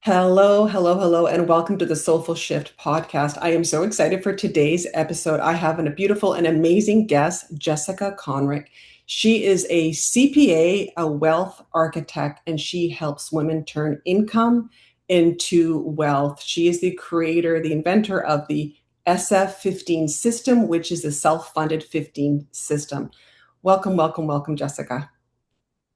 Hello, hello, hello, and welcome to the Soulful Shift podcast. I am so excited for today's episode. I have beautiful and amazing guest, Jessica Conrick. She is a CPA, a wealth architect, and she helps women turn income into wealth. She is the creator, the inventor of the SF15 system, which is a self-funded 15 system. Welcome, welcome, welcome, Jessica.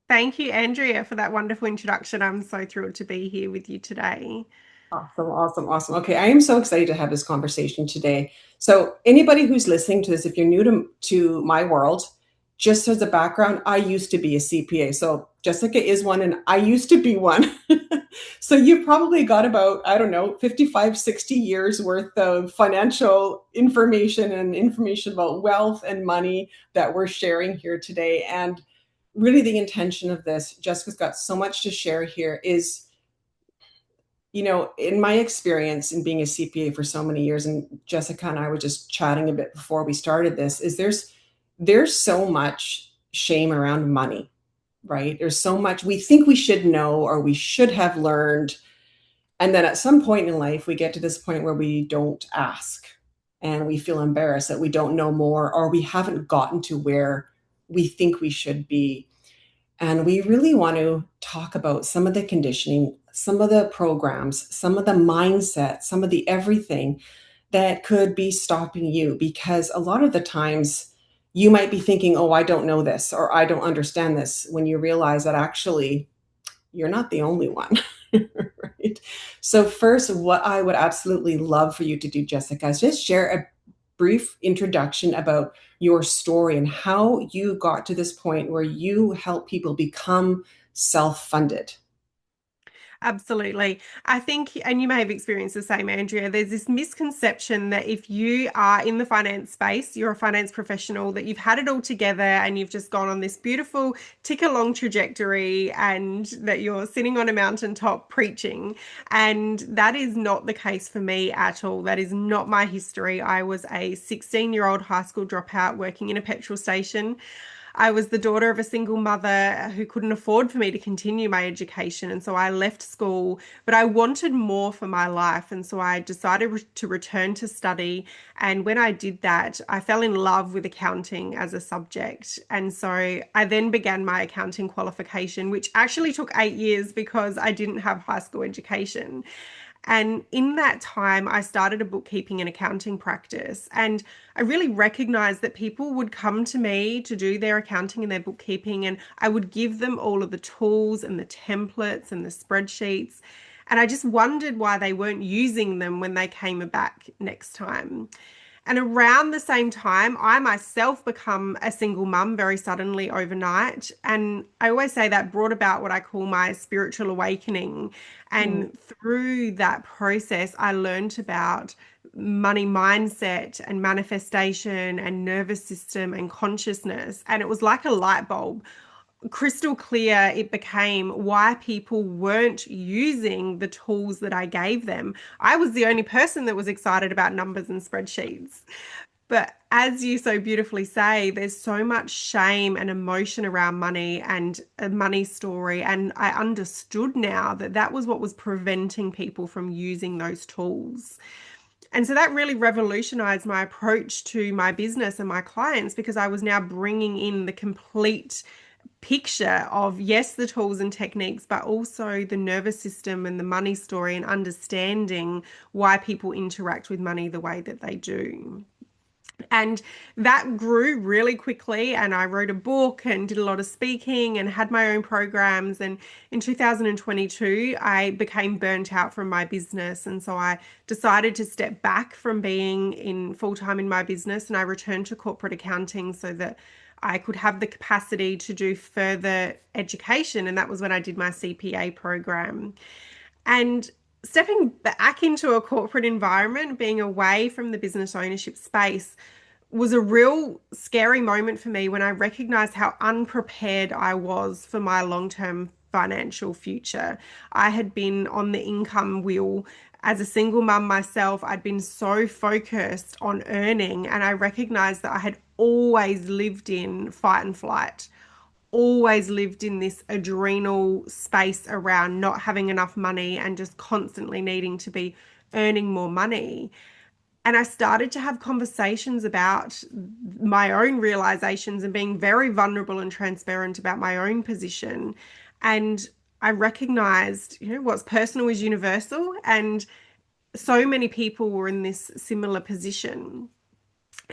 Thank you, Andrea, for that wonderful introduction. I'm so thrilled to be here with you today. Awesome, awesome, awesome. Okay, I am so excited to have this conversation today. So, anybody who's listening to this, if you're new to my world, just as a background, I used to be a CPA. So, Jessica is one, and I used to be one. So, you've probably got about, I don't know, 55, 60 years worth of financial information and information about wealth and money that we're sharing here today. And really, the intention of this, Jessica's got so much to share here, is in my experience in being a CPA for so many years, and Jessica and I were just chatting a bit before we started this, is there's so much shame around money, right? There's so much we think we should know or we should have learned. And then at some point in life, we get to this point where we don't ask and we feel embarrassed that we don't know more or we haven't gotten to where we think we should be. And we really want to talk about some of the conditioning, some of the programs, some of the mindset, some of the everything that could be stopping you. Because a lot of the times you might be thinking, oh, I don't know this or I don't understand this, when you realize that actually you're not the only one. Right? So, first, what I would absolutely love for you to do, Jessica, is just share a brief introduction about your story and how you got to this point where you help people become self funded. Absolutely. I think, and you may have experienced the same, Andrea, there's this misconception that if you are in the finance space, you're a finance professional, that you've had it all together and you've just gone on this beautiful tick along trajectory and that you're sitting on a mountaintop preaching. And that is not the case for me at all. That is not my history. I was a 16-year-old high school dropout working in a petrol station. I was the daughter of a single mother who couldn't afford for me to continue my education. And so I left school, but I wanted more for my life. And so I decided to return to study. And when I did that, I fell in love with accounting as a subject. And so I then began my accounting qualification, which actually took 8 years because I didn't have high school education. And in that time, I started a bookkeeping and accounting practice. And I really recognized that people would come to me to do their accounting and their bookkeeping, and I would give them all of the tools and the templates and the spreadsheets. And I just wondered why they weren't using them when they came back next time. And around the same time, I myself become a single mum very suddenly overnight. And I always say that brought about what I call my spiritual awakening. Mm. And through that process, I learned about money mindset and manifestation and nervous system and consciousness. And it was like a light bulb, crystal clear. It became why people weren't using the tools that I gave them. I was the only person that was excited about numbers and spreadsheets. But as you so beautifully say, there's so much shame and emotion around money and a money story. And I understood now that that was what was preventing people from using those tools. And so that really revolutionized my approach to my business and my clients because I was now bringing in the complete picture of, yes, the tools and techniques, but also the nervous system and the money story and understanding why people interact with money the way that they do. And that grew really quickly. And I wrote a book and did a lot of speaking and had my own programs. And in 2022, I became burnt out from my business. And so I decided to step back from being in full time in my business and I returned to corporate accounting so that I could have the capacity to do further education. And that was when I did my CPA program. And stepping back into a corporate environment, being away from the business ownership space, was a real scary moment for me when I recognized how unprepared I was for my long term financial future. I had been on the income wheel as a single mum myself. I'd been so focused on earning, and I recognized that I had always lived in fight and flight always lived in this adrenal space around not having enough money and just constantly needing to be earning more money. And I started to have conversations about my own realizations and being very vulnerable and transparent about my own position. And I recognized, what's personal is universal. And so many people were in this similar position.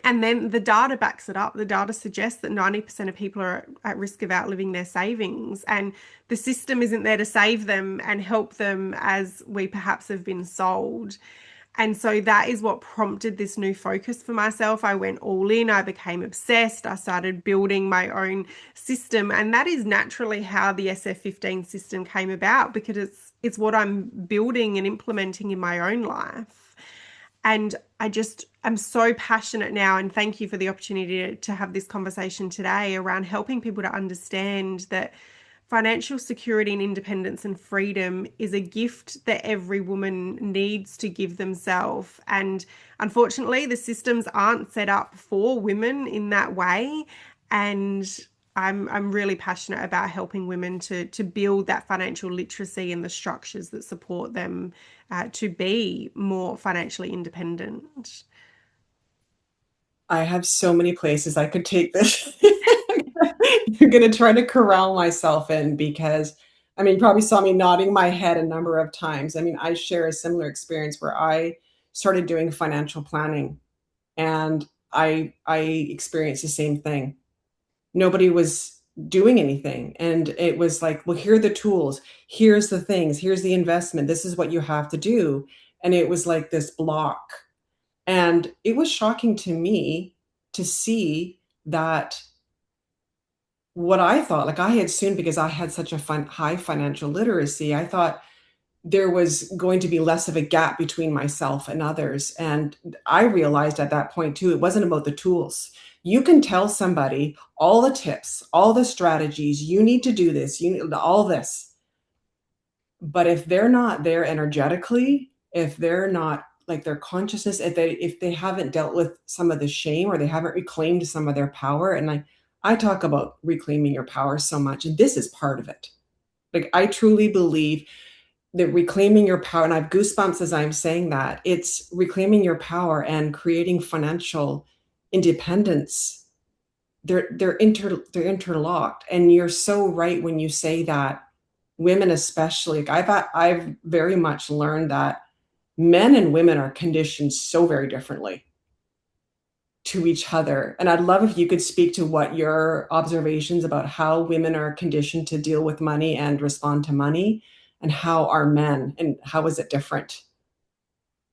And then the data backs it up. The data suggests that 90% of people are at risk of outliving their savings, and the system isn't there to save them and help them as we perhaps have been sold. And so that is what prompted this new focus for myself. I went all in, I became obsessed, I started building my own system. And that is naturally how the SF15 system came about, because it's what I'm building and implementing in my own life. And I'm so passionate now, and thank you for the opportunity to have this conversation today around helping people to understand that financial security and independence and freedom is a gift that every woman needs to give themselves. And unfortunately, the systems aren't set up for women in that way. And I'm really passionate about helping women to build that financial literacy and the structures that support them to be more financially independent. I have so many places I could take this. You're going to try to corral myself in because, I mean, you probably saw me nodding my head a number of times. I mean, I share a similar experience where I started doing financial planning and I experienced the same thing. Nobody was doing anything. And it was like, well, here are the tools. Here's the things. Here's the investment. This is what you have to do. And it was like this block. And it was shocking to me to see that what I thought, like I had assumed because I had such a high financial literacy, I thought there was going to be less of a gap between myself and others. And I realized at that point too, it wasn't about the tools. You can tell somebody all the tips, all the strategies, you need to do this, you need all this. But if they're not there energetically, if they're not like their consciousness, if they haven't dealt with some of the shame or they haven't reclaimed some of their power, and I talk about reclaiming your power so much, and this is part of it. Like I truly believe that reclaiming your power, and I have goosebumps as I'm saying that, it's reclaiming your power and creating financial independence. They're interlocked. And you're so right when you say that women especially, like I've very much learned that men and women are conditioned so very differently to each other. And I'd love if you could speak to what your observations about how women are conditioned to deal with money and respond to money, and how are men, and how is it different?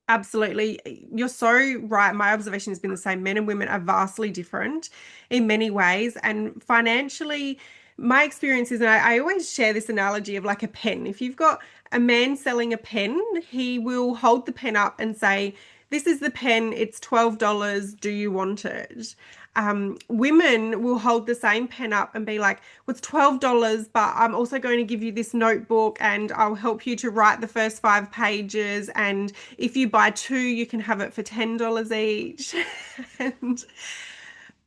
Absolutely. You're so right. My observation has been the same. Men and women are vastly different in many ways. And financially, my experience is, and I always share this analogy of like a pen. If you've got a man selling a pen, he will hold the pen up and say, "This is the pen, it's $12. Do you want it?" Women will hold the same pen up and be like, "Well, it's $12, but I'm also going to give you this notebook and I'll help you to write the first 5 pages. And if you buy two, you can have it for $10 each." and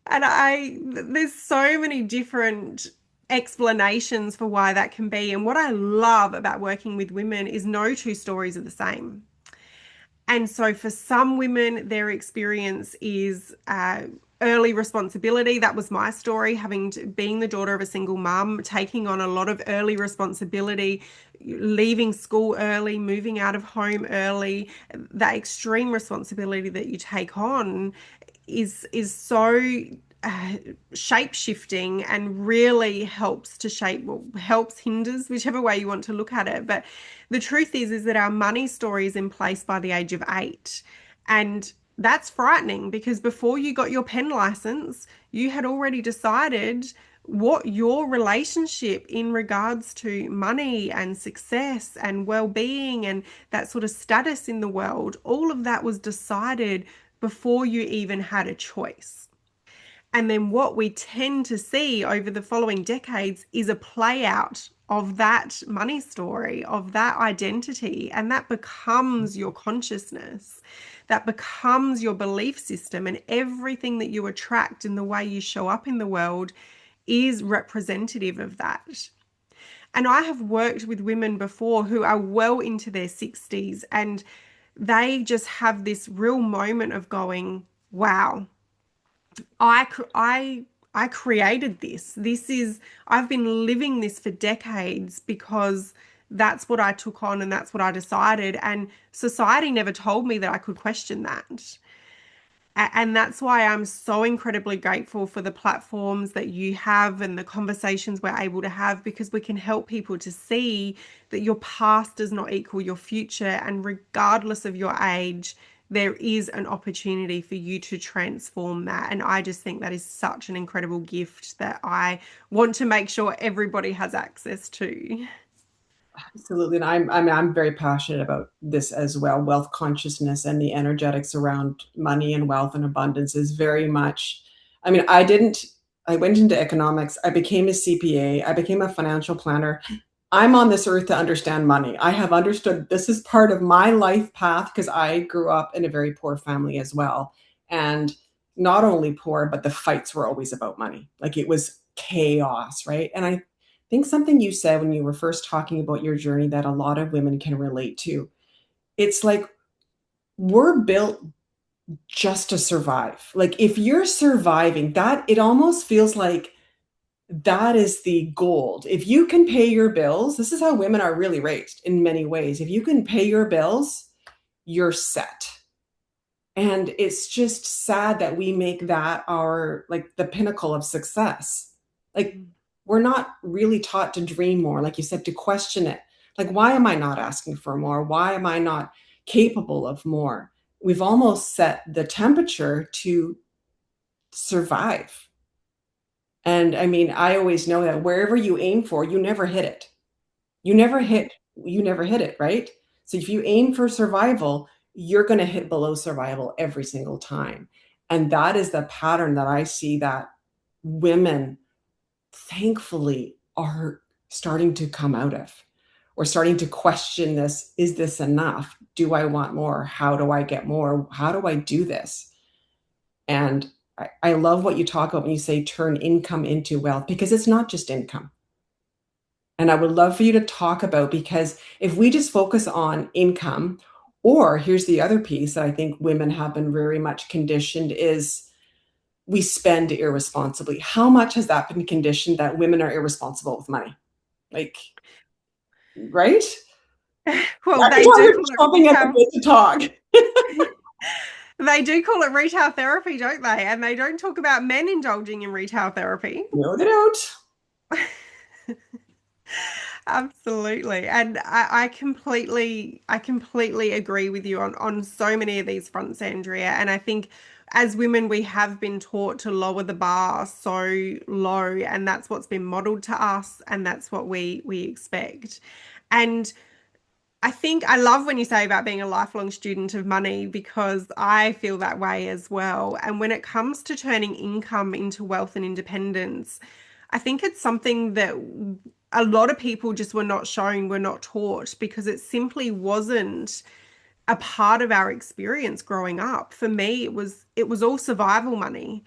there's so many different explanations for why that can be. And what I love about working with women is no two stories are the same. And so for some women, their experience is early responsibility. That was my story, being the daughter of a single mum, taking on a lot of early responsibility, leaving school early, moving out of home early. That extreme responsibility that you take on is so shape shifting and really helps to shape, well, helps, hinders, whichever way you want to look at it. But the truth is that our money story is in place by the age of 8. And that's frightening, because before you got your pen license, you had already decided what your relationship in regards to money and success and well-being and that sort of status in the world, all of that was decided before you even had a choice. And then what we tend to see over the following decades is a play out of that money story, of that identity, and that becomes your consciousness. That becomes your belief system, and everything that you attract in the way you show up in the world is representative of that. And I have worked with women before who are well into their 60s, and they just have this real moment of going, wow, I, I created this. I've been living this for decades because that's what I took on and that's what I decided. And society never told me that I could question that. And that's why I'm so incredibly grateful for the platforms that you have and the conversations we're able to have, because we can help people to see that your past does not equal your future. And regardless of your age, there is an opportunity for you to transform that. And I just think that is such an incredible gift that I want to make sure everybody has access to. Absolutely. And I'm very passionate about this as well. Wealth consciousness and the energetics around money and wealth and abundance is very much, I mean, I went into economics. I became a CPA. I became a financial planner. I'm on this earth to understand money. I have understood this is part of my life path because I grew up in a very poor family as well. And not only poor, but the fights were always about money. Like it was chaos, right? And I think something you said when you were first talking about your journey that a lot of women can relate to. It's like we're built just to survive. Like if you're surviving, that it almost feels like that is the gold. If you can pay your bills, this is how women are really raised in many ways. If you can pay your bills, you're set. And it's just sad that we make that our like the pinnacle of success. Like we're not really taught to dream more, like you said, to question it. Like, why am I not asking for more? Why am I not capable of more? We've almost set the temperature to survive. And I mean, I always know that wherever you aim for, you never hit it. You never hit it, right? So if you aim for survival, you're going to hit below survival every single time. And that is the pattern that I see that women thankfully are starting to come out of. We're starting to question this. Is this enough? Do I want more? How do I get more? How do I do this? And I love what you talk about when you say turn income into wealth, because it's not just income. And I would love for you to talk about, because if we just focus on income, or here's the other piece that I think women have been very much conditioned is we spend irresponsibly. How much has that been conditioned that women are irresponsible with money? Like, right? Well, I can they tell do you're call it chomping at the retail. bit to talk. They do call it retail therapy, don't they? And they don't talk about men indulging in retail therapy. No, they don't. Absolutely. And I completely agree with you on so many of these fronts, Andrea. And I think as women, we have been taught to lower the bar so low, and that's what's been modeled to us, and that's what we expect. And I think I love when you say about being a lifelong student of money, because I feel that way as well. And when it comes to turning income into wealth and independence, I think it's something that a lot of people just were not shown, were not taught, because it simply wasn't a part of our experience growing up. For me, it was all survival money.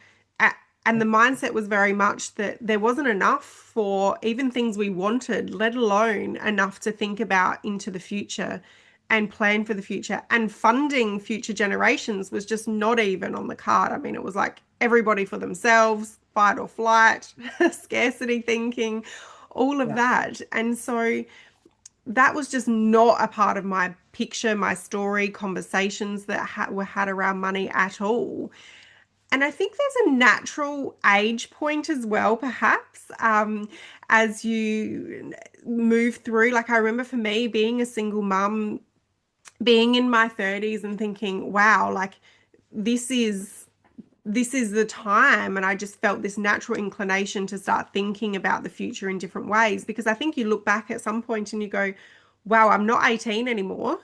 And the mindset was very much that there wasn't enough for even things we wanted, let alone enough to think about into the future and plan for the future. And funding future generations was just not even on the card. I mean, it was like everybody for themselves, fight or flight, scarcity thinking, all of Yeah. that. And so that was just not a part of my picture, my story, conversations that were had around money at all. And I think there's a natural age point as well, perhaps, as you move through. Like, I remember for me being a single mum, being in my 30s and thinking, wow, like this is this is the time. And I just felt this natural inclination to start thinking about the future in different ways, because I think you look back at some point and you go, wow, I'm not 18 anymore.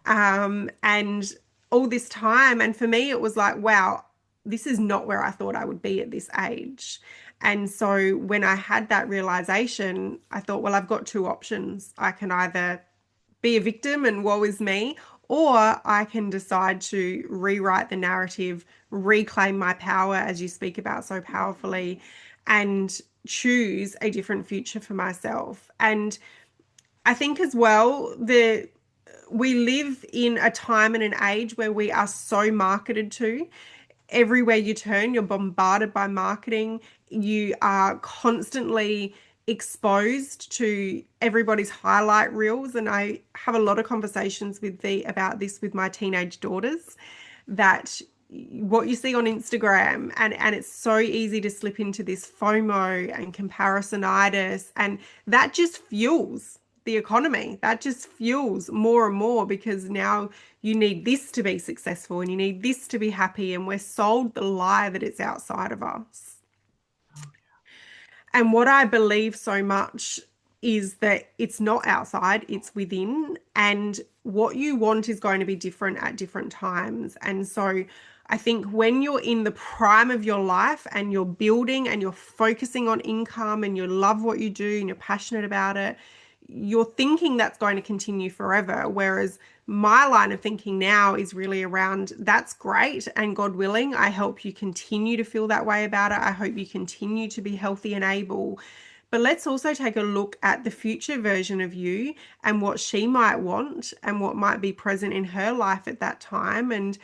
And all this time. And for me, it was like, wow, this is not where I thought I would be at this age. And so when I had that realization, I thought, well, I've got two options. I can either be a victim and woe is me, or I can decide to rewrite the narrative, reclaim my power, as you speak about so powerfully, and choose a different future for myself. And I think as well, we live in a time and an age where we are so marketed to. Everywhere you turn, you're bombarded by marketing. You are constantly exposed to everybody's highlight reels. And I have a lot of conversations about this with my teenage daughters, that what you see on Instagram, and it's so easy to slip into this FOMO and comparisonitis, and that just fuels the economy. That just fuels more and more, because now you need this to be successful and you need this to be happy, and we're sold the lie that it's outside of us. And what I believe so much is that it's not outside, it's within. And what you want is going to be different at different times. And so I think when you're in the prime of your life and you're building and you're focusing on income and you love what you do and you're passionate about it, you're thinking that's going to continue forever. Whereas my line of thinking now is really around, that's great. And God willing, I hope you continue to feel that way about it. I hope you continue to be healthy and able. But let's also take a look at the future version of you and what she might want and what might be present in her life at that time. And,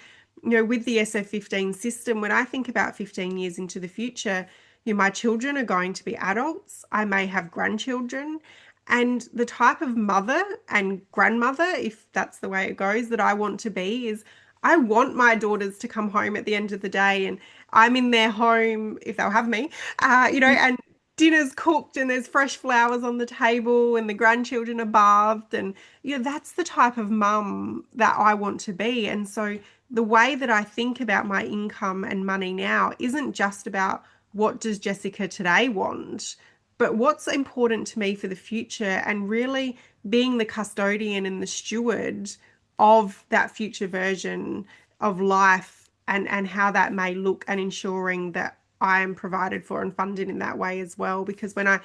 with the SF15 system, when I think about 15 years into the future, my children are going to be adults. I may have grandchildren. And the type of mother and grandmother, if that's the way it goes, that I want to be is, I want my daughters to come home at the end of the day and I'm in their home, if they'll have me, and dinner's cooked and there's fresh flowers on the table and the grandchildren are bathed. And, that's the type of mum that I want to be. And so the way that I think about my income and money now isn't just about what does Jessica today want, but what's important to me for the future, and really being the custodian and the steward of that future version of life, and how that may look, and ensuring that I am provided for and funded in that way as well. Because when I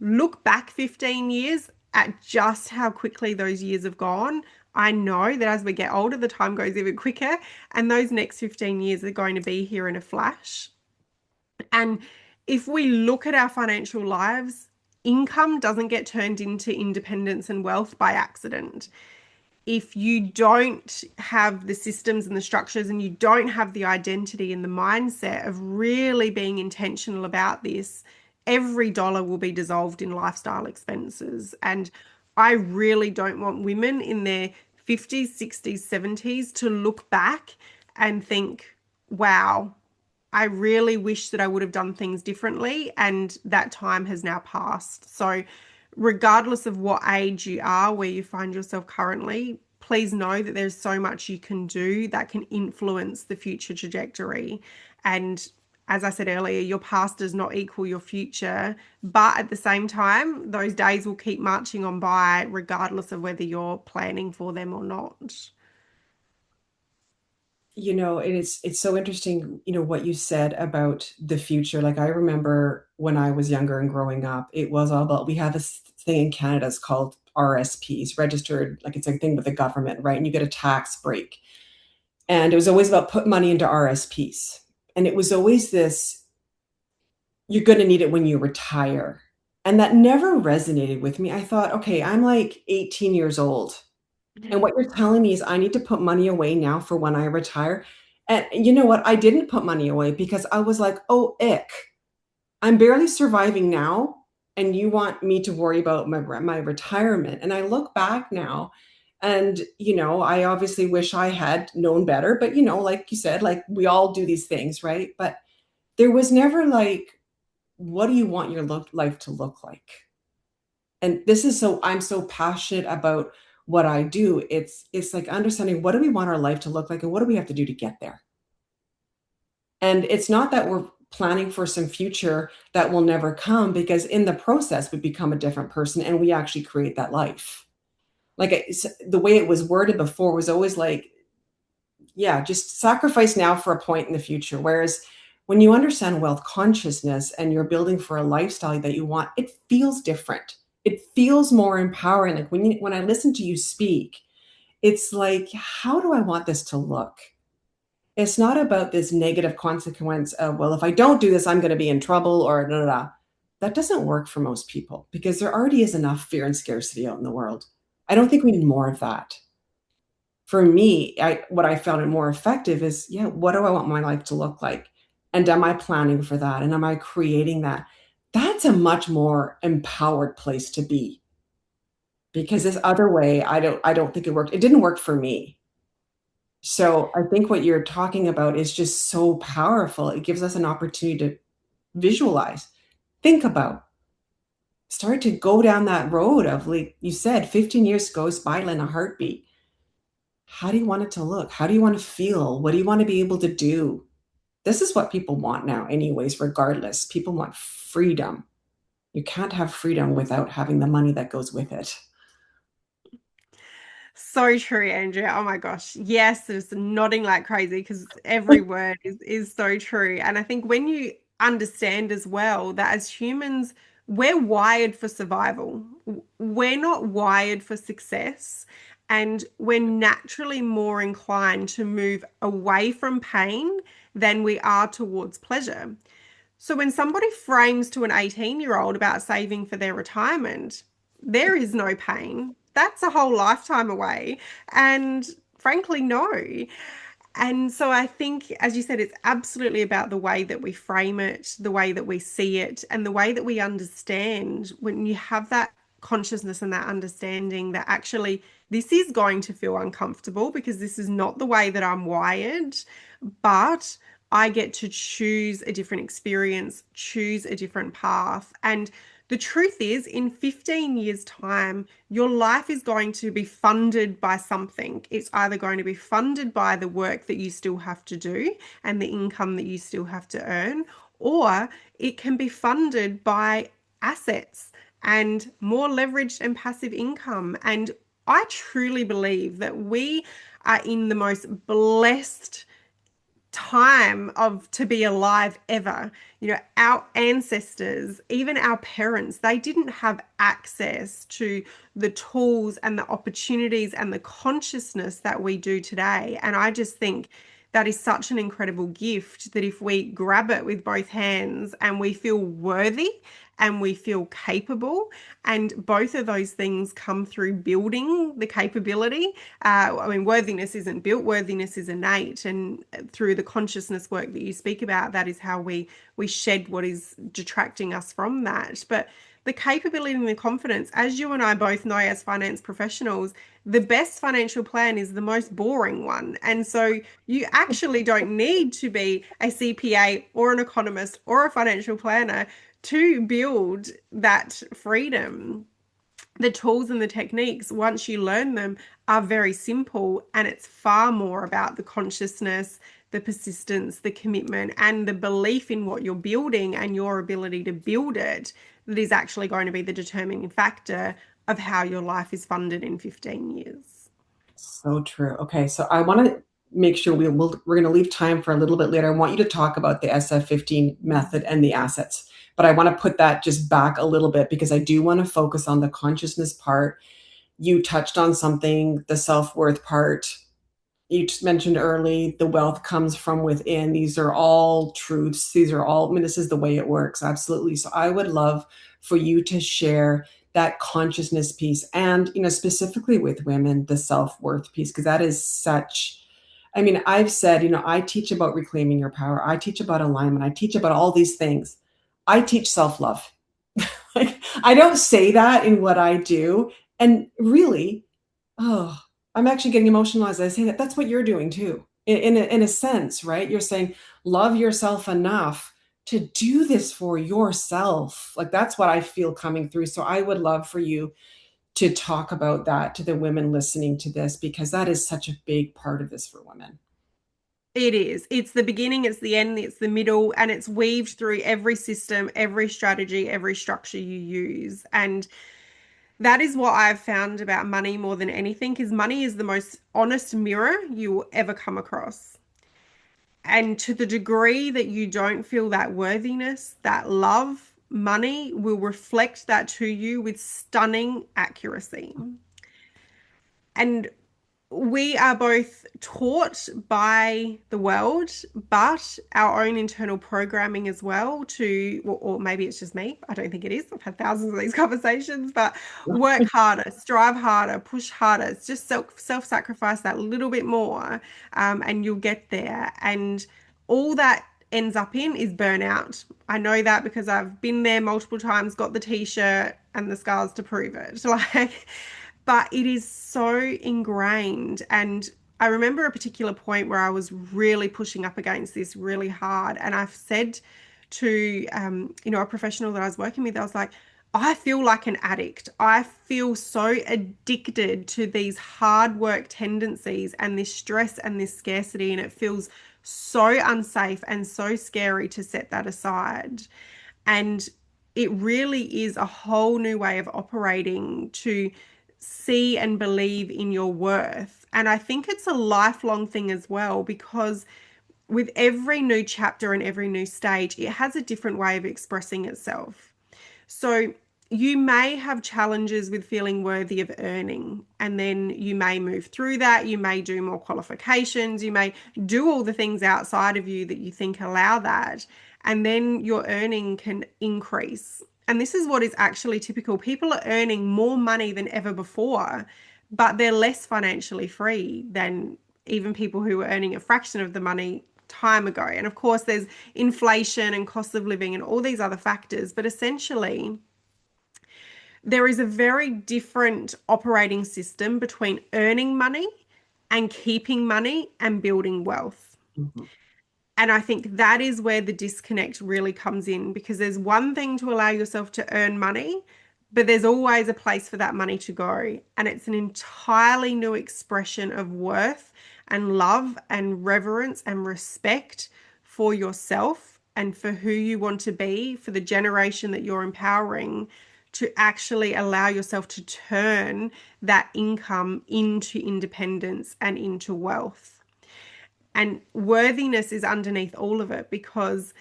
look back 15 years at just how quickly those years have gone, I know that as we get older, the time goes even quicker, and those next 15 years are going to be here in a flash. And if we look at our financial lives, income doesn't get turned into independence and wealth by accident. If you don't have the systems and the structures, and you don't have the identity and the mindset of really being intentional about this, every dollar will be dissolved in lifestyle expenses. And I really don't want women in their 50s, 60s, 70s to look back and think, wow, I really wish that I would have done things differently, and that time has now passed. So, regardless of what age you are, where you find yourself currently, please know that there's so much you can do that can influence the future trajectory. And as I said earlier, your past does not equal your future, but at the same time, those days will keep marching on by, regardless of whether you're planning for them or not. It's so interesting, what you said about the future. Like, I remember when I was younger and growing up, it was all about, we have this thing in Canada, it's called RSPs, registered, like it's a thing with the government, right? And you get a tax break. And it was always about put money into RSPs. And it was always this, you're going to need it when you retire. And that never resonated with me. I thought, okay, I'm like 18 years old. And what you're telling me is I need to put money away now for when I retire. And you know what? I didn't put money away because I was like, oh, ick. I'm barely surviving now. And you want me to worry about my retirement. And I look back now and, I obviously wish I had known better. But, like you said, like we all do these things, right? But there was never like, what do you want your life to look like? And this is so, I'm so passionate about what I do. It's like understanding, what do we want our life to look like and what do we have to do to get there? And it's not that we're planning for some future that will never come, because in the process we become a different person and we actually create that life. Like the way it was worded before was always like, yeah, just sacrifice now for a point in the future. Whereas when you understand wealth consciousness and you're building for a lifestyle that you want, it feels different. It feels more empowering. Like when I listen to you speak, it's like, how do I want this to look? It's not about this negative consequence of, well, if I don't do this, I'm going to be in trouble or da, da, da. that doesn't work for most people because there already is enough fear and scarcity out in the world. I don't think we need more of that. For me, what I found it more effective is, yeah, what do I want my life to look like? And am I planning for that? And am I creating that? That's a much more empowered place to be because this other way, I don't think it worked. It didn't work for me. So I think what you're talking about is just so powerful. It gives us an opportunity to visualize, think about, start to go down that road of, like you said, 15 years goes by in a heartbeat. How do you want it to look? How do you want to feel? What do you want to be able to do? This is what people want now, anyways, regardless. People want freedom. You can't have freedom without having the money that goes with it. So true, Andrea. Oh my gosh. Yes, it's nodding like crazy because every word is so true. And I think when you understand as well that as humans, we're wired for survival. We're not wired for success. And we're naturally more inclined to move away from pain than we are towards pleasure. So when somebody frames to an 18-year-old about saving for their retirement, there is no pain. That's a whole lifetime away. And frankly, no. And so I think, as you said, it's absolutely about the way that we frame it, the way that we see it, and the way that we understand when you have that consciousness and that understanding that actually this is going to feel uncomfortable because this is not the way that I'm wired, but I get to choose a different experience, choose a different path. And the truth is, in 15 years' time, your life is going to be funded by something. It's either going to be funded by the work that you still have to do and the income that you still have to earn, or it can be funded by assets and more leveraged and passive income. And I truly believe that we are in the most blessed time of to be alive ever. You know, our ancestors, even our parents, they didn't have access to the tools and the opportunities and the consciousness that we do today. And I just think that is such an incredible gift that if we grab it with both hands and we feel worthy and we feel capable, and both of those things come through building the capability. I mean, worthiness isn't built, worthiness is innate. And through the consciousness work that you speak about, that is how we shed what is detracting us from that. But the capability and the confidence, as you and I both know as finance professionals, the best financial plan is the most boring one. And so you actually don't need to be a CPA or an economist or a financial planner to build that freedom. The tools and the techniques, once you learn them, are very simple, and it's far more about the consciousness, the persistence, the commitment, and the belief in what you're building and your ability to build it that is actually going to be the determining factor of how your life is funded in 15 years. So true. Okay, so I want to make sure we're going to leave time for a little bit later. I want you to talk about the SF15 method and the assets, but I want to put that just back a little bit because I do want to focus on the consciousness part. You touched on something, the self-worth part. You just mentioned early, the wealth comes from within. These are all truths. These are all, I mean, this is the way it works. Absolutely. So I would love for you to share that consciousness piece and, specifically with women, the self-worth piece, because that is such, I mean, I've said, I teach about reclaiming your power. I teach about alignment. I teach about all these things. I teach self-love. Like, I don't say that in what I do. And really, oh, I'm actually getting emotional as I say that. That's what you're doing too, in a sense, right? You're saying, love yourself enough to do this for yourself. Like that's what I feel coming through. So I would love for you to talk about that to the women listening to this, because that is such a big part of this for women. It is. It's the beginning, it's the end, it's the middle, and it's weaved through every system, every strategy, every structure you use. And that is what I've found about money more than anything, is money is the most honest mirror you will ever come across. And to the degree that you don't feel that worthiness, that love, money will reflect that to you with stunning accuracy. And we are both taught by the world, but our own internal programming as well to, or maybe it's just me. I don't think it is. I've had thousands of these conversations, but work harder, strive harder, push harder. It's just self-sacrifice that little bit more, and you'll get there. And all that ends up in is burnout. I know that because I've been there multiple times, got the t-shirt and the scars to prove it. Like, but it is so ingrained. And I remember a particular point where I was really pushing up against this really hard. And I've said to, a professional that I was working with, I was like, I feel like an addict. I feel so addicted to these hard work tendencies and this stress and this scarcity. And it feels so unsafe and so scary to set that aside. And it really is a whole new way of operating to see and believe in your worth. And I think it's a lifelong thing as well, because with every new chapter and every new stage, it has a different way of expressing itself. So you may have challenges with feeling worthy of earning, and then you may move through that. You may do more qualifications. You may do all the things outside of you that you think allow that. And then your earning can increase. And this is what is actually typical. People are earning more money than ever before, but they're less financially free than even people who were earning a fraction of the money time ago. And of course, there's inflation and cost of living and all these other factors. But essentially, there is a very different operating system between earning money and keeping money and building wealth. Mhm. And I think that is where the disconnect really comes in, because there's one thing to allow yourself to earn money, but there's always a place for that money to go. And it's an entirely new expression of worth and love and reverence and respect for yourself and for who you want to be, for the generation that you're empowering, to actually allow yourself to turn that income into independence and into wealth. And worthiness is underneath all of it because,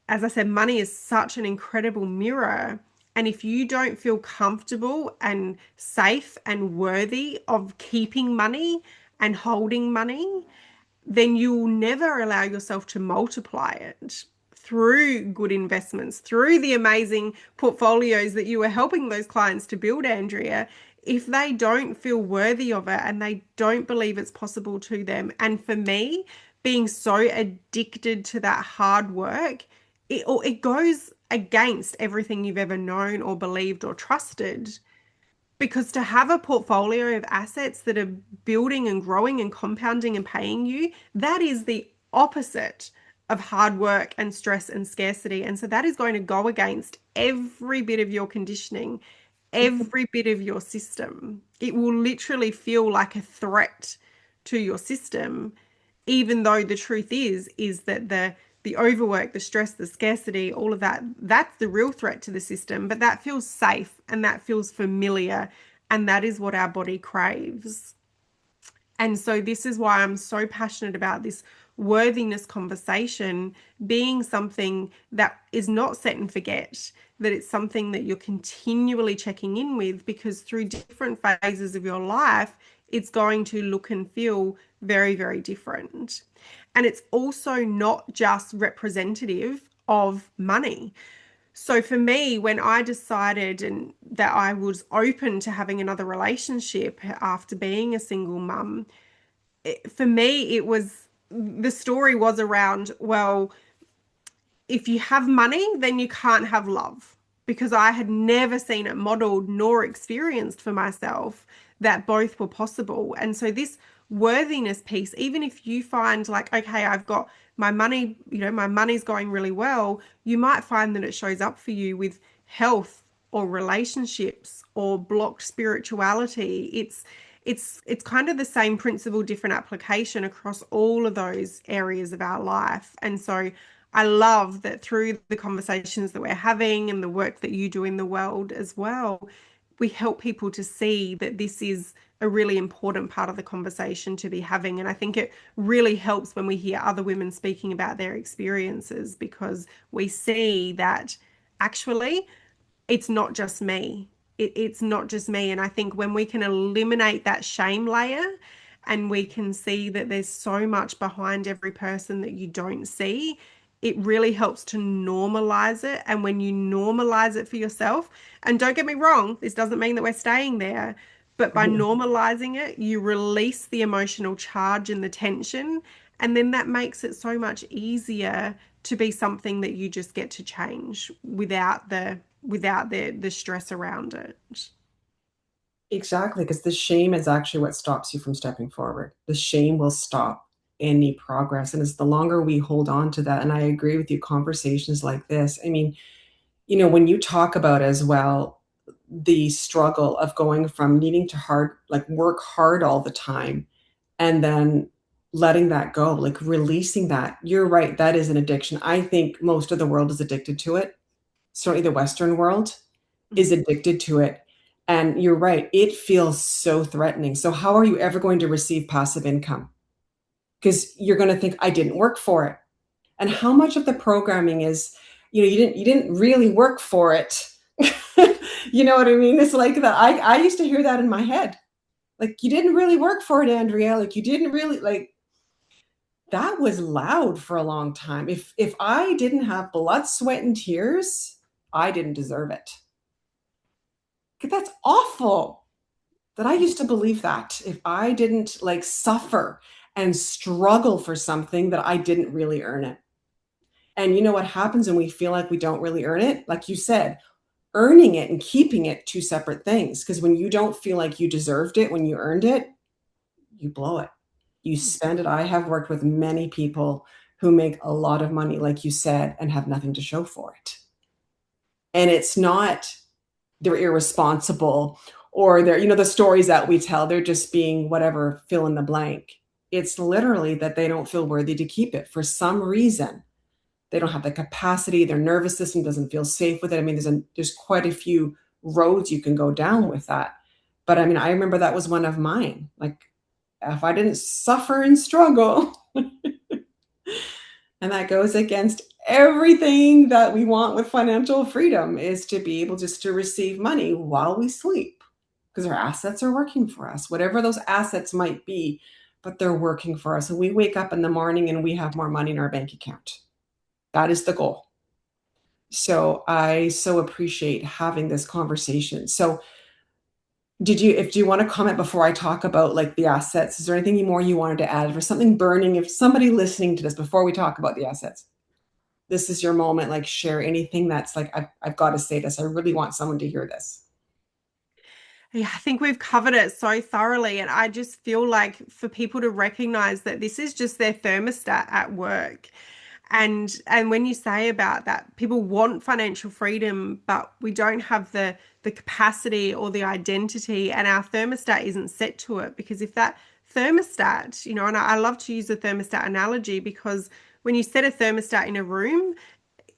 as I said, money is such an incredible mirror. And if you don't feel comfortable and safe and worthy of keeping money and holding money, then you will never allow yourself to multiply it through good investments, through the amazing portfolios that you were helping those clients to build, Andrea. If they don't feel worthy of it and they don't believe it's possible to them. And for me, being so addicted to that hard work, it goes against everything you've ever known or believed or trusted. Because to have a portfolio of assets that are building and growing and compounding and paying you, that is the opposite of hard work and stress and scarcity. And so that is going to go against every bit of your conditioning, every bit of your system. It will literally feel like a threat to your system, even though the truth is that the overwork, the stress, the scarcity, all of that, that's the real threat to the system. But that feels safe and that feels familiar. And that is what our body craves. And so this is why I'm so passionate about this worthiness conversation being something that is not set and forget, that it's something that you're continually checking in with, because through different phases of your life, it's going to look and feel very, very different. And it's also not just representative of money. So for me, when I decided and that I was open to having another relationship after being a single mum, for me, it was the story was around, well, if you have money, then you can't have love, because I had never seen it modeled nor experienced for myself that both were possible. And so this worthiness piece, even if you find like, okay, I've got my money, my money's going really well, you might find that it shows up for you with health or relationships or blocked spirituality. It's kind of the same principle, different application across all of those areas of our life. And so I love that through the conversations that we're having and the work that you do in the world as well, we help people to see that this is a really important part of the conversation to be having. And I think it really helps when we hear other women speaking about their experiences, because we see that actually it's not just me. It's not just me. And I think when we can eliminate that shame layer and we can see that there's so much behind every person that you don't see, it really helps to normalize it. And when you normalize it for yourself, and don't get me wrong, this doesn't mean that we're staying there, but by Mhm. normalizing it, you release the emotional charge and the tension, and then that makes it so much easier to be something that you just get to change without the stress around it. Exactly, because the shame is actually what stops you from stepping forward. The shame will stop any progress. And it's the longer we hold on to that. And I agree with you, conversations like this. I mean, when you talk about as well the struggle of going from needing to work hard all the time and then letting that go, like releasing that, you're right, that is an addiction. I think most of the world is addicted to it. Certainly the Western world is addicted to it. And you're right, it feels so threatening. So, how are you ever going to receive passive income? Because you're going to think, I didn't work for it. And how much of the programming is, you didn't really work for it. You know what I mean? It's like that. I used to hear that in my head. Like, you didn't really work for it, Andrea. Like, you didn't really like that was loud for a long time. If I didn't have blood, sweat, and tears, I didn't deserve it. That's awful that I used to believe that if I didn't like suffer and struggle for something that I didn't really earn it. And you know what happens when we feel like we don't really earn it? Like you said, earning it and keeping it, two separate things. Because when you don't feel like you deserved it, when you earned it, you blow it. You spend it. I have worked with many people who make a lot of money, like you said, and have nothing to show for it. And it's not they're irresponsible or the stories that we tell, they're just being whatever, fill in the blank. It's literally that they don't feel worthy to keep it for some reason. They don't have the capacity, their nervous system doesn't feel safe with it. I mean, there's quite a few roads you can go down with that. But I mean, I remember that was one of mine. Like, if I didn't suffer and struggle, and that goes against everything that we want with financial freedom, is to be able just to receive money while we sleep because our assets are working for us, whatever those assets might be, but they're working for us. And we wake up in the morning and we have more money in our bank account. That is the goal. So I so appreciate having this conversation. So do you want to comment before I talk about like the assets? Is there anything more you wanted to add or something burning? If somebody listening to this before we talk about the assets, this is your moment, like share anything that's like, I've got to say this. I really want someone to hear this. Yeah, I think we've covered it so thoroughly. And I just feel like for people to recognize that this is just their thermostat at work. And when you say about that, people want financial freedom, but we don't have the capacity or the identity, and our thermostat isn't set to it. Because if that thermostat, and I love to use the thermostat analogy because when you set a thermostat in a room,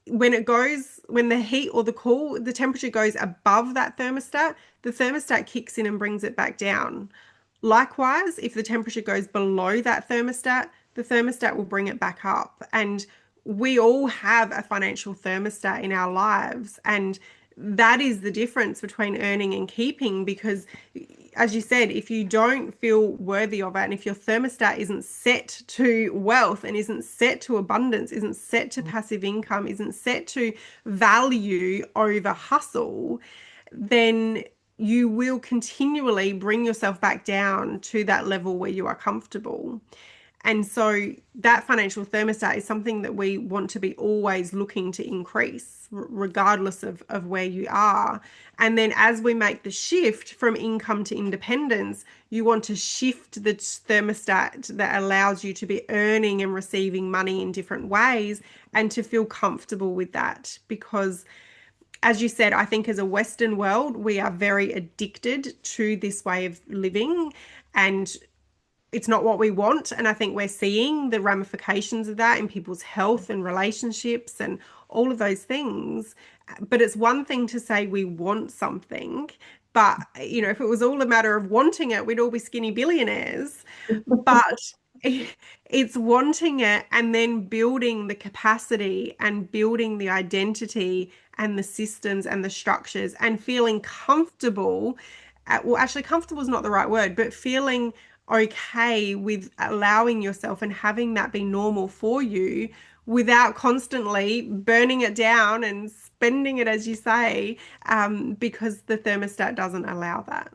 when the heat or the temperature goes above that thermostat, the thermostat kicks in and brings it back down. Likewise, if the temperature goes below that thermostat, the thermostat will bring it back up. And we all have a financial thermostat in our lives. And that is the difference between earning and keeping, because as you said, if you don't feel worthy of it, and if your thermostat isn't set to wealth and isn't set to abundance, isn't set to passive income, isn't set to value over hustle, then you will continually bring yourself back down to that level where you are comfortable. And so that financial thermostat is something that we want to be always looking to increase, regardless of where you are. And then as we make the shift from income to independence, you want to shift the thermostat that allows you to be earning and receiving money in different ways and to feel comfortable with that. Because as you said, I think as a Western world, we are very addicted to this way of living, and it's not what we want. And I think we're seeing the ramifications of that in people's health and relationships and all of those things. But it's one thing to say we want something, but if it was all a matter of wanting it, we'd all be skinny billionaires. But it's wanting it and then building the capacity and building the identity and the systems and the structures and feeling comfortable. Well, actually, comfortable is not the right word, but feeling okay with allowing yourself and having that be normal for you without constantly burning it down and spending it, as you say, because the thermostat doesn't allow that.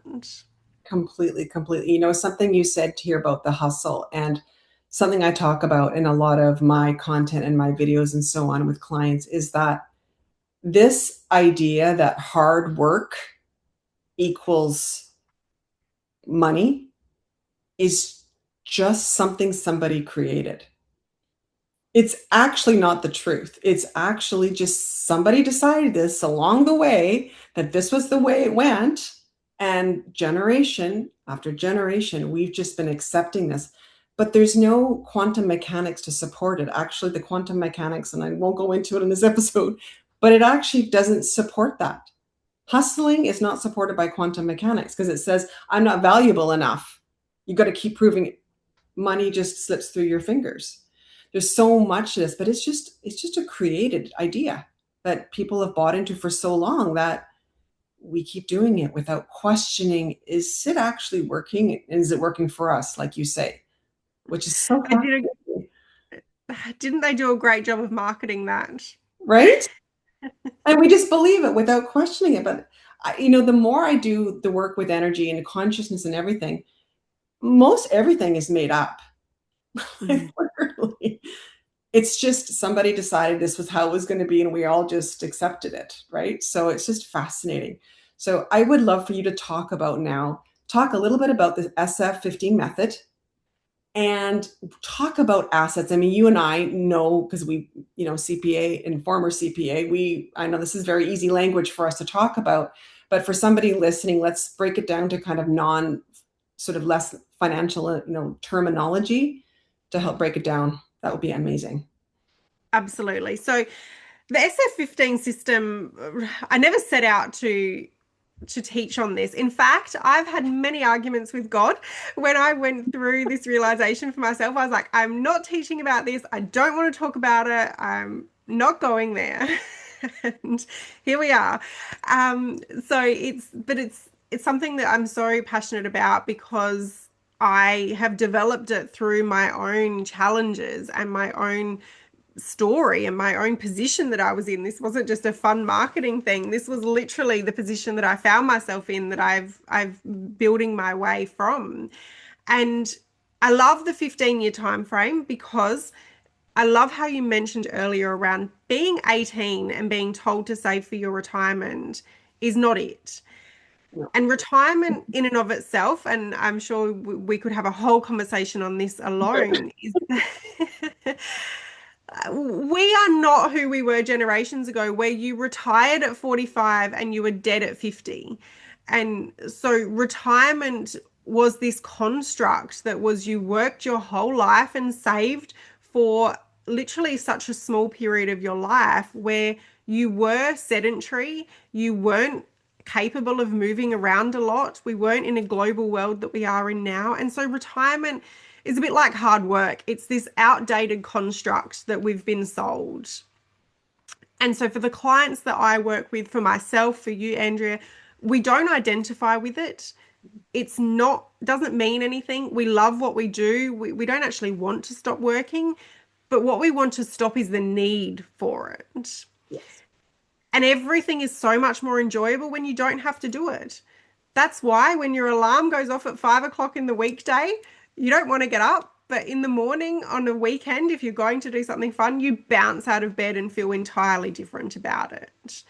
Completely, completely. Something you said here about the hustle, and something I talk about in a lot of my content and my videos and so on with clients, is that this idea that hard work equals money is just something somebody created. It's actually not the truth. It's actually just somebody decided this along the way, that this was the way it went. And generation after generation, we've just been accepting this. But there's no quantum mechanics to support it. Actually, the quantum mechanics, and I won't go into it in this episode, but it actually doesn't support that. Hustling is not supported by quantum mechanics because it says, I'm not valuable enough. You got to keep proving it. Money just slips through your fingers. There's so much to this, but it's just a created idea that people have bought into for so long that we keep doing it without questioning, is it actually working? Is it working for us, like you say, which is so I did fascinating, didn't they do a great job of marketing that? right? And we just believe it without questioning it. But the more I do the work with energy and consciousness and everything, most everything is made up. Mhm. Literally. It's just somebody decided this was how it was going to be, and we all just accepted it, right? So it's just fascinating. So I would love for you to talk a little bit about the SF15 method, and talk about assets. I mean, you and I know, because we, CPA and former CPA, I know this is very easy language for us to talk about, but for somebody listening, let's break it down to kind of sort of less financial, terminology to help break it down. That would be amazing. Absolutely. So the SF15 system, I never set out to teach on this. In fact, I've had many arguments with God when I went through this realization for myself. I was like, I'm not teaching about this. I don't want to talk about it. I'm not going there. And here we are. So it's something that I'm so passionate about because I have developed it through my own challenges and my own story and my own position that I was in. This wasn't just a fun marketing thing. This was literally the position that I found myself in that I've building my way from. And I love the 15-year time frame because I love how you mentioned earlier around being 18 and being told to save for your retirement is not it. No. And retirement in and of itself, and I'm sure we could have a whole conversation on this alone, is we are not who we were generations ago, where you retired at 45 and you were dead at 50. And so retirement was this construct that was you worked your whole life and saved for literally such a small period of your life where you were sedentary, you weren't capable of moving around a lot. We weren't in a global world that we are in now. And so retirement is a bit like hard work. It's this outdated construct that we've been sold. And so for the clients that I work with, for myself, for you, Andrea, we don't identify with it. It's not, doesn't mean anything. We love what we do. We don't actually want to stop working, but what we want to stop is the need for it. Yes. And everything is so much more enjoyable when you don't have to do it. That's why when your alarm goes off at 5 o'clock in the weekday, you don't want to get up. But in the morning on a weekend, if you're going to do something fun, you bounce out of bed and feel entirely different about it.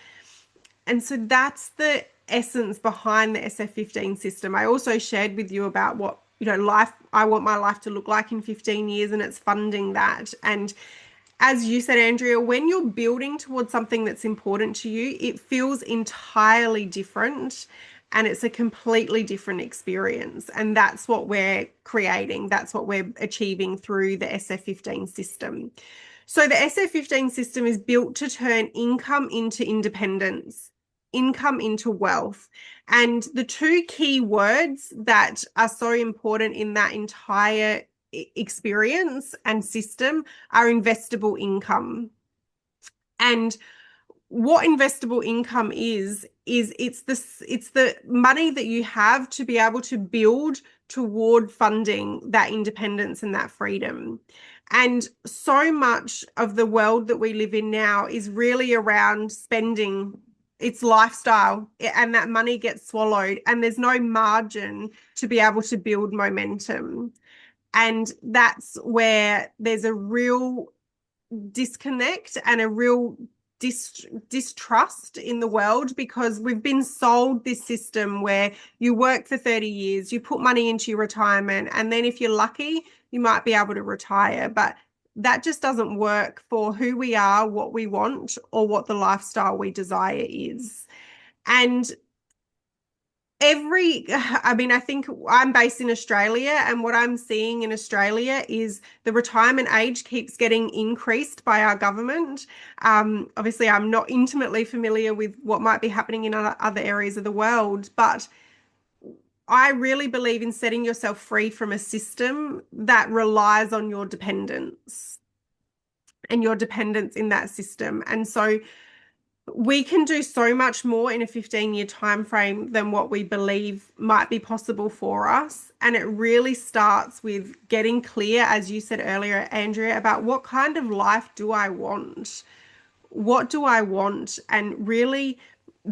And so that's the essence behind the SF15 system. I also shared with you about what, life, I want my life to look like in 15 years, and it's funding that. And as you said, Andrea, when you're building towards something that's important to you, it feels entirely different and it's a completely different experience. And that's what we're creating. That's what we're achieving through the SF15 system. So the SF15 system is built to turn income into independence, income into wealth. And the two key words that are so important in that entire experience and system are investable income. And what investable income is it's the money that you have to be able to build toward funding that independence and that freedom. And so much of the world that we live in now is really around spending. It's lifestyle, and that money gets swallowed, and there's no margin to be able to build momentum. And that's where there's a real disconnect and a real distrust in the world, because we've been sold this system where you work for 30 years, you put money into your retirement, and then if you're lucky, you might be able to retire. But that just doesn't work for who we are, what we want, or what the lifestyle we desire is. And I think I'm based in Australia, and what I'm seeing in Australia is the retirement age keeps getting increased by our government. Obviously, I'm not intimately familiar with what might be happening in other areas of the world, but I really believe in setting yourself free from a system that relies on your dependence and your dependence in that system. And so we can do so much more in a 15-year time frame than what we believe might be possible for us. And it really starts with getting clear, as you said earlier, Andrea, about what kind of life do I want? What do I want? And really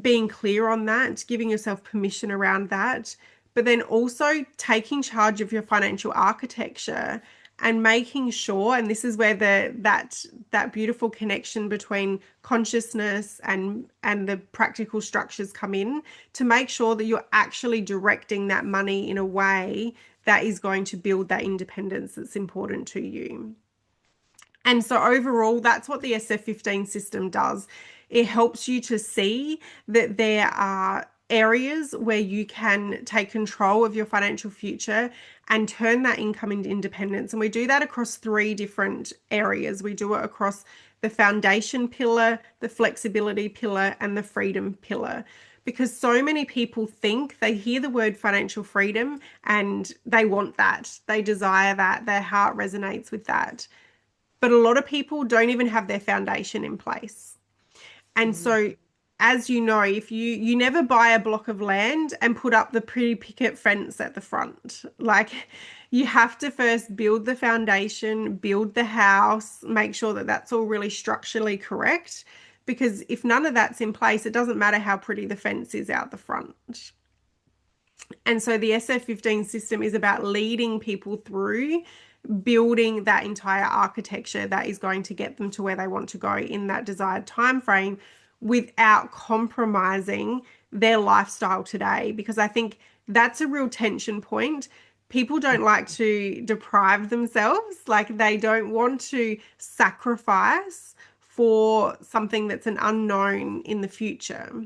being clear on that, giving yourself permission around that, but then also taking charge of your financial architecture and making sure, and this is where that beautiful connection between consciousness and the practical structures come in, to make sure that you're actually directing that money in a way that is going to build that independence that's important to you. And so overall, that's what the SF15 system does. It helps you to see that there are areas where you can take control of your financial future and turn that income into independence. And we do that across 3 different areas. We do it across the foundation pillar, the flexibility pillar, and the freedom pillar. Because so many people think, they hear the word financial freedom and they want that, they desire that, their heart resonates with that. But a lot of people don't even have their foundation in place. And Mhm. so, as you know, if you never buy a block of land and put up the pretty picket fence at the front, like, you have to first build the foundation, build the house, make sure that that's all really structurally correct. Because if none of that's in place, it doesn't matter how pretty the fence is out the front. And so the SF15 system is about leading people through building that entire architecture that is going to get them to where they want to go in that desired time frame without compromising their lifestyle today. Because I think that's a real tension point. People don't like to deprive themselves, like they don't want to sacrifice for something that's an unknown in the future,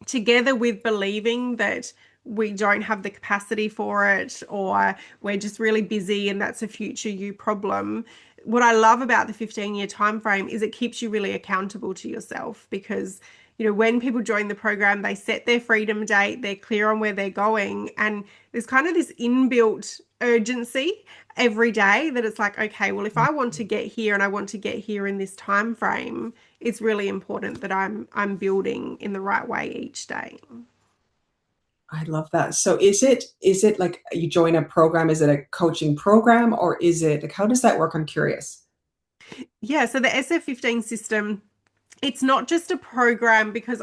together with believing that we don't have the capacity for it, or we're just really busy and that's a future you problem. What I love about the 15-year time frame is it keeps you really accountable to yourself, because when people join the program, they set their freedom date, they're clear on where they're going, and there's kind of this inbuilt urgency every day that it's like, okay, well, if I want to get here and I want to get here in this time frame, it's really important that I'm building in the right way each day. I love that. So is it like you join a program? Is it a coaching program, or is it like, how does that work? I'm curious. Yeah, so the SF15 system, it's not just a program, because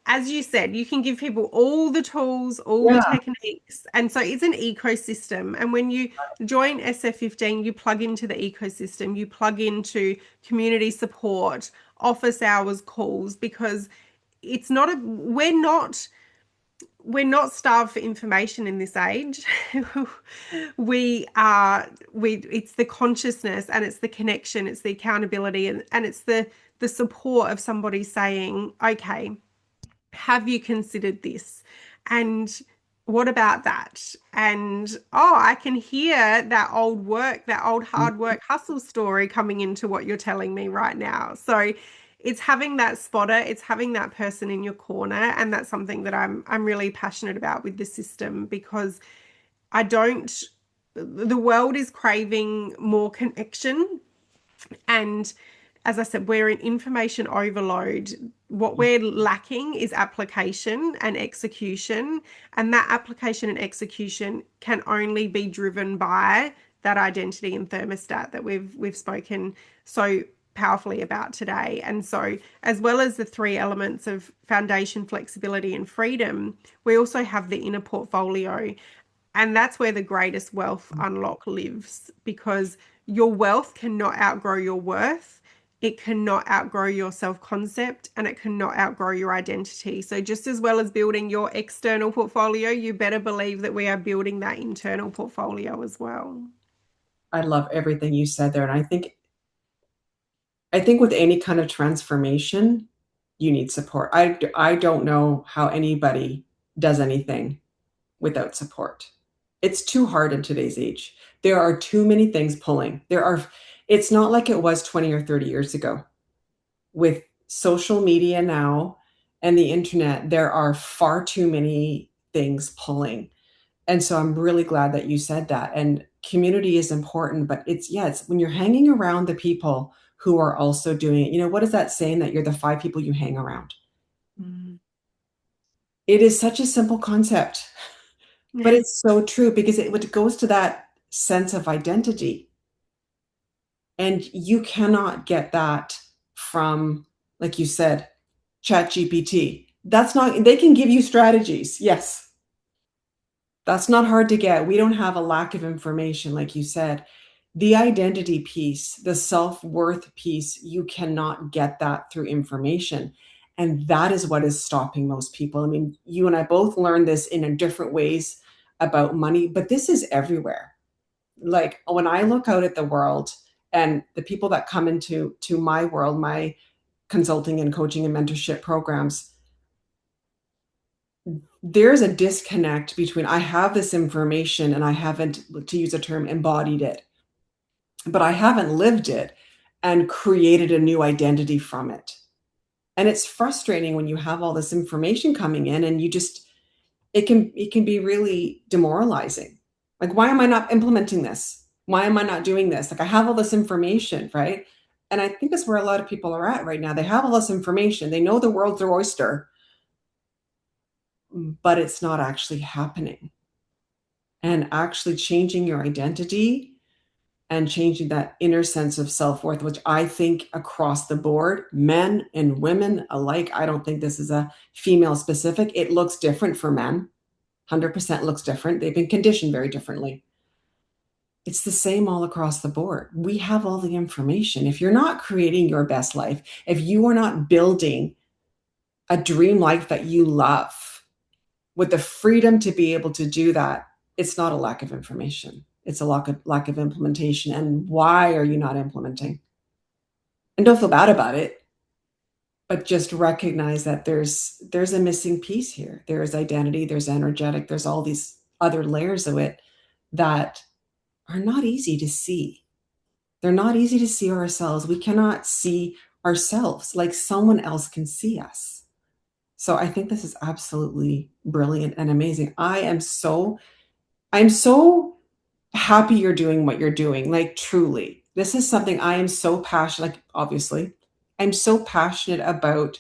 as you said, you can give people all the tools, all the Yeah. techniques. And so it's an ecosystem. And when you join SF15, you plug into the ecosystem, you plug into community support, office hours calls, because it's not a, we're not starved for information in this age. It's the consciousness, and it's the connection, it's the accountability, and it's the support of somebody saying, okay, have you considered this? And what about that? And oh, I can hear that old work, that old hard work hustle story coming into what you're telling me right now. So it's having that spotter, it's having that person in your corner. And that's something that I'm really passionate about with the system, because I don't the world is craving more connection, and as I said, we're in information overload. What we're lacking is application and execution. And that application and execution can only be driven by that identity and thermostat that we've spoken so powerfully about today. And so, as well as the three elements of foundation, flexibility, and freedom, we also have the inner portfolio. And that's where the greatest wealth unlock lives, because your wealth cannot outgrow your worth. It cannot outgrow your self concept, and it cannot outgrow your identity. So, just as well as building your external portfolio, you better believe that we are building that internal portfolio as well. I love everything you said there. And I think with any kind of transformation, you need support. I don't know how anybody does anything without support. It's too hard in today's age. There are too many things pulling. It's not like it was 20 or 30 years ago. With social media now and the internet, there are far too many things pulling. And so I'm really glad that you said that. And community is important, but it's when you're hanging around the people who are also doing it. What is that saying that you're the five people you hang around? Mm. It is such a simple concept, but it's so true because it goes to that sense of identity. And you cannot get that from, like you said, ChatGPT. That's not, they can give you strategies. Yes. That's not hard to get. We don't have a lack of information, like you said. The identity piece, the self-worth piece, you cannot get that through information. And that is what is stopping most people. I mean, you and I both learned this in different ways about money, but this is everywhere. Like when I look out at the world and the people that come into my world, my consulting and coaching and mentorship programs, there's a disconnect between I have this information and I haven't, to use a term, embodied it, but I haven't lived it and created a new identity from it. And it's frustrating when you have all this information coming in and it can be really demoralizing. Like, why am I not implementing this? Why am I not doing this? Like, I have all this information, right? And I think that's where a lot of people are at right now. They have all this information. They know the world's their oyster, but it's not actually happening. And actually changing your identity and changing that inner sense of self-worth, which I think across the board, men and women alike, I don't think this is a female specific. It looks different for men. 100% looks different. They've been conditioned very differently. It's the same all across the board. We have all the information. If you're not creating your best life, if you are not building a dream life that you love with the freedom to be able to do that, it's not a lack of information. It's a lack of implementation. And why are you not implementing? And don't feel bad about it, but just recognize that there's a missing piece here. There is identity, there's energetic, there's all these other layers of it that are not easy to see. They're not easy to see ourselves. We cannot see ourselves like someone else can see us. So I think this is absolutely brilliant and amazing. I'm so happy you're doing what you're doing. Like truly. This is something I am so passionate, like obviously, I'm so passionate about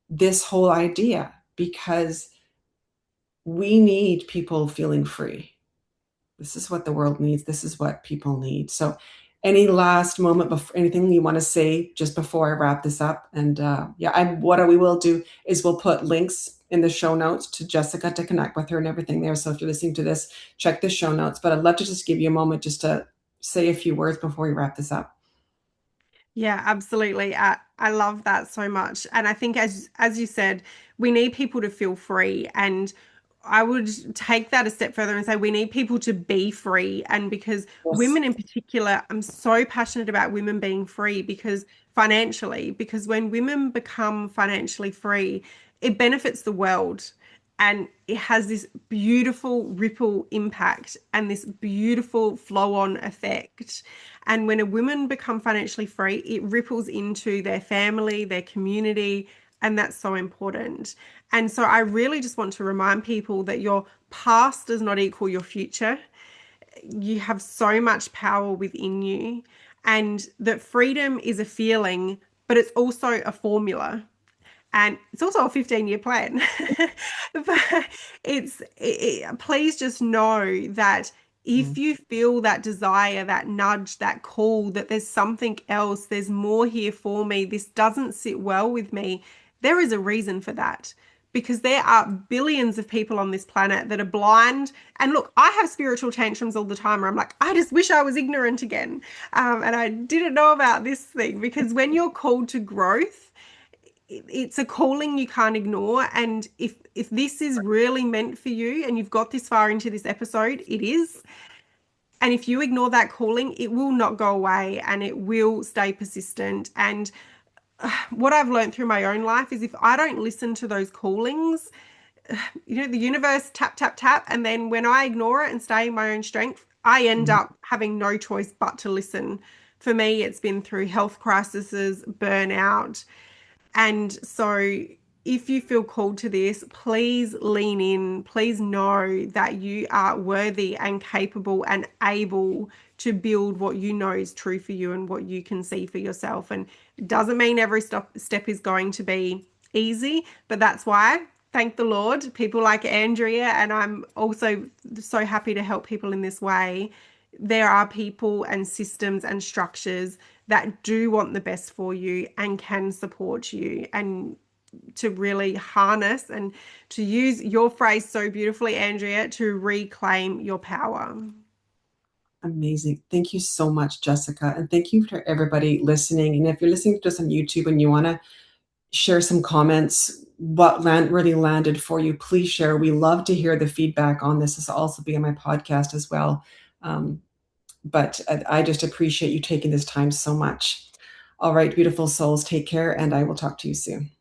this whole idea because we need people feeling free. This is what the world needs. This is what people need. So, any last moment before anything you want to say just before I wrap this up? And yeah, what we will do is we'll put links in the show notes to Jessica to connect with her and everything there. So if you're listening to this, check the show notes. But I'd love to just give you a moment just to say a few words before we wrap this up. Yeah, absolutely. I love that so much. And I think as you said, we need people to feel free. And I would take that a step further and say we need people to be free. And because Yes. women in particular, I'm so passionate about women being free because financially, because when women become financially free, it benefits the world. And it has this beautiful ripple impact and this beautiful flow on effect. And when a woman become financially free, it ripples into their family, their community, and that's so important. And so I really just want to remind people that your past does not equal your future. You have so much power within you. and that freedom is a feeling, but it's also a formula. And it's also a 15-year plan. But please just know that if Mm. you feel that desire, that nudge, that call, that there's something else, there's more here for me, this doesn't sit well with me, there is a reason for that. Because there are billions of people on this planet that are blind. And look, I have spiritual tantrums all the time where I'm like, I just wish I was ignorant again. And I didn't know about this thing. Because when you're called to growth, it's a calling you can't ignore. And if this is really meant for you and you've got this far into this episode, it is. And if you ignore that calling, it will not go away and it will stay persistent. And what I've learned through my own life is if I don't listen to those callings, the universe tap, tap, tap. And then when I ignore it and stay in my own strength, I end Mhm. up having no choice but to listen. For me, it's been through health crises, burnout, and so, if you feel called to this, please lean in. Please know that you are worthy and capable and able to build what you know is true for you and what you can see for yourself. And it doesn't mean every step is going to be easy, but that's why, thank the Lord, people like Andrea, and I'm also so happy to help people in this way. There are people and systems and structures that do want the best for you and can support you, and to really harness and to use your phrase so beautifully, Andrea, to reclaim your power. Amazing. Thank you so much, Jessica. And thank you for everybody listening. And if you're listening to us on YouTube and you want to share some comments, what really landed for you, please share. We love to hear the feedback on this. This will also be on my podcast as well. Um, but I just appreciate you taking this time so much. All right, beautiful souls, take care, and I will talk to you soon.